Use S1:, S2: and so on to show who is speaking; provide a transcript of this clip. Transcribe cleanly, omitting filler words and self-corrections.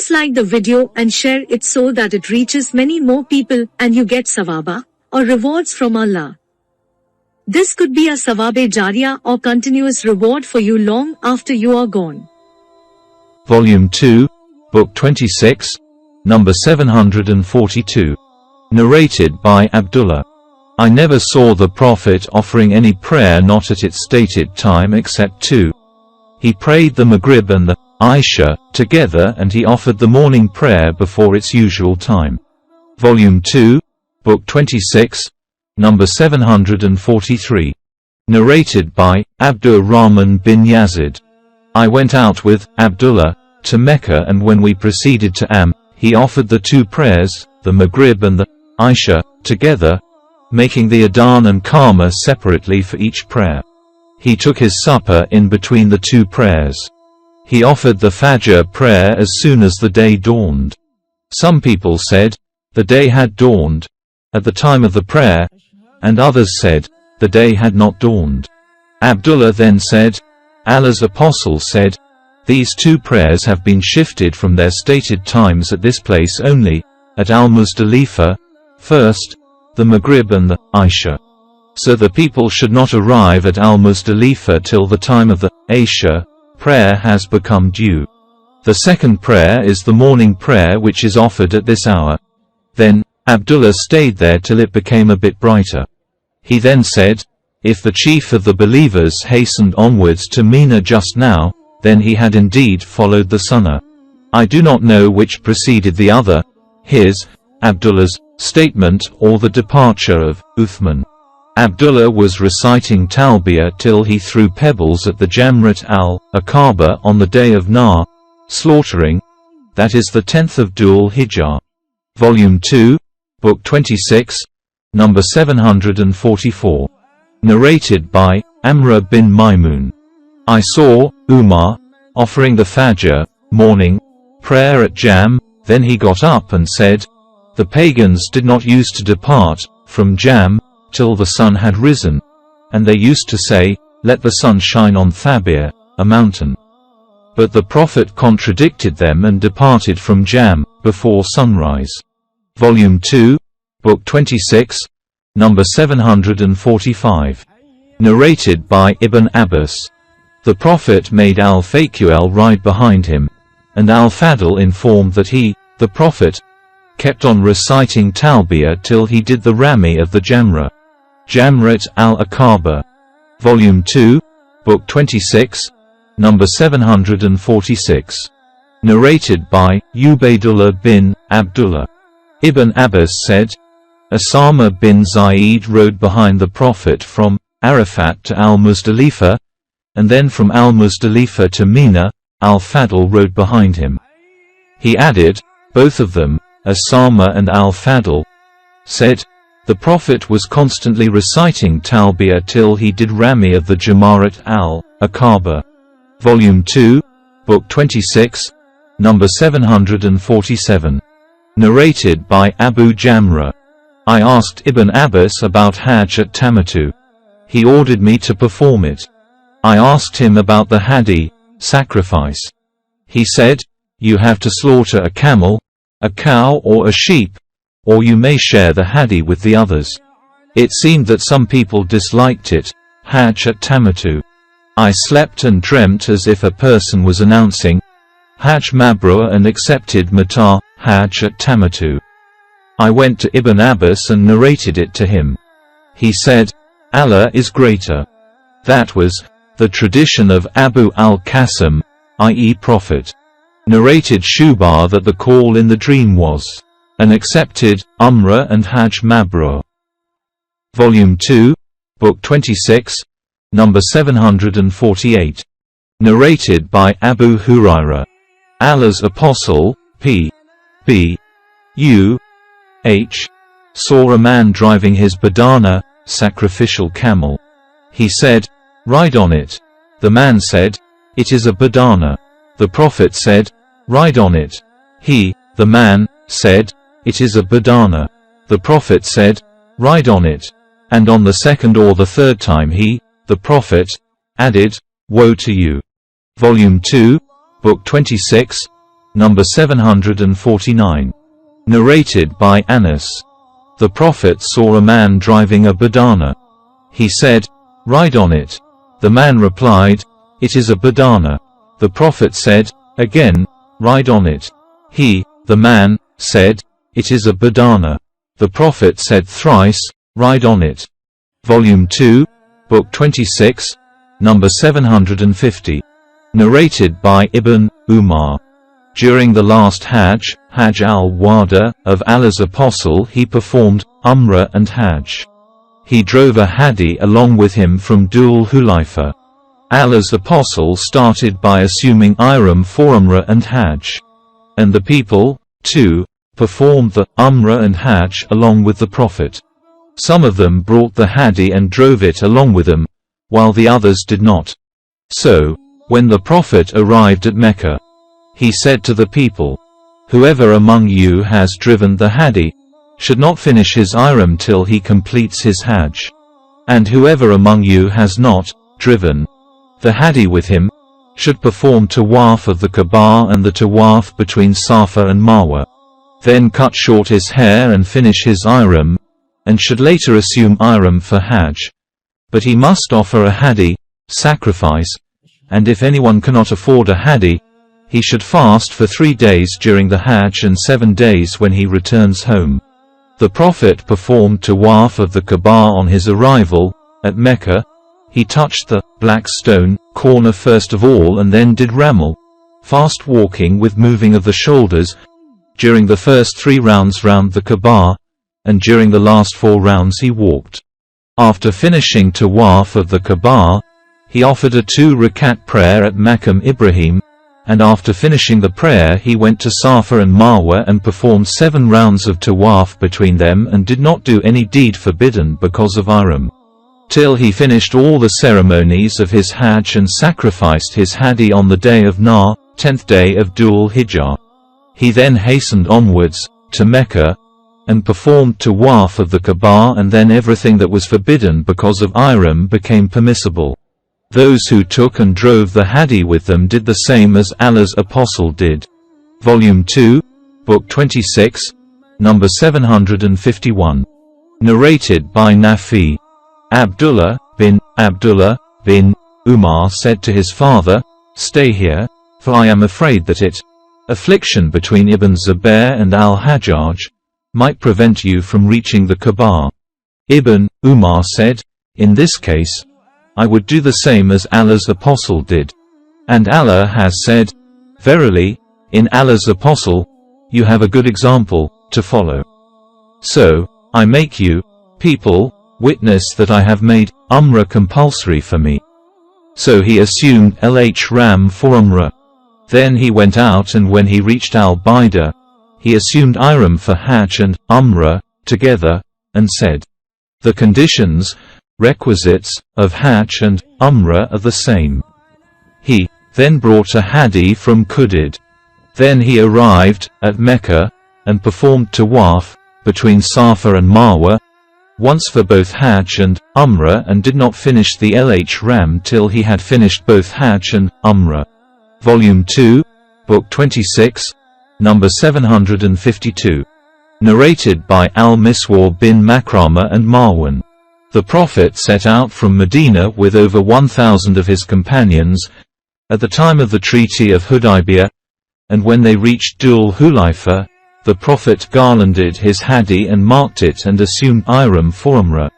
S1: Please like the video and share it so that it reaches many more people and you get sawaba, or rewards from Allah. This could be a sawabe jariyah or continuous reward for you long after you are gone.
S2: Volume 2, Book 26, number 742. Narrated by Abdullah. I never saw the Prophet offering any prayer not at its stated time except two. He prayed the Maghrib and the Isha together, and he offered the morning prayer before its usual time. Volume 2, Book 26, number 743. Narrated by Abdur Rahman bin Yazid. I went out with Abdullah to Mecca, and when we proceeded to Am, he offered the two prayers, the Maghrib and the Isha, together, making the Adhan and Qama separately for each prayer. He took his supper in between the two prayers. He offered the Fajr prayer as soon as the day dawned. Some people said, the day had dawned at the time of the prayer, and others said, the day had not dawned. Abdullah then said, Allah's Apostle said, these two prayers have been shifted from their stated times at this place only, at Al-Muzdalifah, first, the Maghrib and the Isha. So the people should not arrive at Al-Muzdalifah till the time of the Isha prayer has become due. The second prayer is the morning prayer, which is offered at this hour. Then, Abdullah stayed there till it became a bit brighter. He then said, if the chief of the believers hastened onwards to Mina just now, then he had indeed followed the sunnah. I do not know which preceded the other, his, Abdullah's, statement or the departure of Uthman. Abdullah was reciting Talbiyah till he threw pebbles at the Jamrat al-Aqaba on the day of Nahr, slaughtering, that is the 10th of Dhul Hijjah. Volume 2, Book 26, number 744. Narrated by Amr bin Maymun. I saw Umar offering the Fajr morning prayer at Jam, then he got up and said, the pagans did not use to depart from Jam till the sun had risen, and they used to say, let the sun shine on Thabir, a mountain. But the Prophet contradicted them and departed from Jam before sunrise. Volume 2, Book 26, number 745. Narrated by Ibn Abbas. The Prophet made Al-Faqul ride behind him, and Al-Fadl informed that he, the Prophet, kept on reciting Talbiyah till he did the Rami of the Jamrat al-Aqaba. Volume 2, Book 26, number 746. Narrated by Ubaydullah bin Abdullah. Ibn Abbas said, Osama bin Zaid rode behind the Prophet from Arafat to Al-Muzdalifah, and then from Al-Muzdalifah to Mina, Al-Fadl rode behind him. He added, both of them, Osama and Al-Fadl, said, the Prophet was constantly reciting Talbiyah till he did Rami of the Jamrat al-Aqaba. Volume 2, Book 26, number 747. Narrated by Abu Jamra. I asked Ibn Abbas about Hajj at Tamatu. He ordered me to perform it. I asked him about the hadi, sacrifice. He said, you have to slaughter a camel, a cow or a sheep, or you may share the hadi with the others. It seemed that some people disliked it, Hajj at Tamatu. I slept and dreamt as if a person was announcing, Hajj Mabrur, and accepted Mata, Hajj at Tamatu. I went to Ibn Abbas and narrated it to him. He said, Allah is greater. That was the tradition of Abu al-Qasim, i.e. Prophet. Narrated Shubar that the call in the dream was an accepted Umrah and Hajj Mabrur. Volume 2, Book 26, number 748. Narrated by Abu Hurairah. Allah's Apostle, P.B. U.H. saw a man driving his badana, sacrificial camel. He said, ride on it. The man said, it is a badana. The Prophet said, ride on it. He, the man, said, it is a badana. The Prophet said, ride on it. And on the second or the third time he, the Prophet, added, woe to you. Volume 2, Book 26, number 749. Narrated by Anas. The Prophet saw a man driving a badana. He said, "Ride on it." The man replied, "It is a badana." The Prophet said, again, "Ride on it." The man, said, "It is a badana." The Prophet said thrice, "Ride on it." Volume 2, Book 26, number 750. Narrated by Ibn Umar. During the last Hajj, Hajj al-Wada, of Allah's Apostle, he performed Umrah and Hajj. He drove a Hadi along with him from Dhul Hulayfa. Allah's Apostle started by assuming ihram for Umrah and Hajj. And the people, too, performed the Umrah and Hajj along with the Prophet. Some of them brought the Hadi and drove it along with them, while the others did not. So, when the Prophet arrived at Mecca, he said to the people, "Whoever among you has driven the Hadi, should not finish his ihram till he completes his Hajj. And whoever among you has not driven the Hadi with him, should perform Tawaf of the Kaaba and the Tawaf between Safa and Marwa. Then cut short his hair and finish his ihram, and should later assume ihram for Hajj. But he must offer a Hadi, sacrifice, and if anyone cannot afford a Hadi, he should fast for 3 days during the Hajj and 7 days when he returns home." The Prophet performed Tawaf of the Kaaba on his arrival at Mecca. He touched the black stone corner first of all and then did Ramal, fast walking with moving of the shoulders, during the first 3 rounds round the Kaaba, and during the last 4 rounds he walked. After finishing Tawaf of the Kaaba, he offered a 2-rakat prayer at Maqam Ibrahim, and after finishing the prayer he went to Safa and Marwa and performed 7 rounds of Tawaf between them and did not do any deed forbidden because of ihram, till he finished all the ceremonies of his Hajj and sacrificed his Hadi on the day of Nahr, 10th day of Dhul Hijjah. He then hastened onwards to Mecca and performed Tawaf of the Kaaba, and then everything that was forbidden because of ihram became permissible. Those who took and drove the Hadi with them did the same as Allah's Apostle did. Volume 2, Book 26, number 751. Narrated by Nafi. Abdullah bin Umar said to his father, "Stay here, for I am afraid that affliction between Ibn Zubair and al-Hajjaj might prevent you from reaching the Kaaba." Ibn Umar said, "In this case, I would do the same as Allah's Apostle did. And Allah has said, 'Verily, in Allah's Apostle, you have a good example to follow.' So, I make you, people, witness that I have made Umrah compulsory for me." So he assumed al-Ihram for Umrah. Then he went out, and when he reached al-Baida, he assumed ihram for Hajj and Umrah together, and said, "The conditions, requisites, of Hajj and Umrah are the same." He then brought a Hadi from Qudid. Then he arrived at Mecca and performed Tawaf between Safa and Marwa once for both Hajj and Umrah, and did not finish the al-Ihram till he had finished both Hajj and Umrah. Volume 2, Book 26, number 752. Narrated by al-Miswar bin Makrama and Marwan. The Prophet set out from Medina with over 1,000 of his companions at the time of the Treaty of Hudaybiyah, and when they reached Dhul Hulayfa, the Prophet garlanded his Hadi and marked it and assumed ihram for Umrah.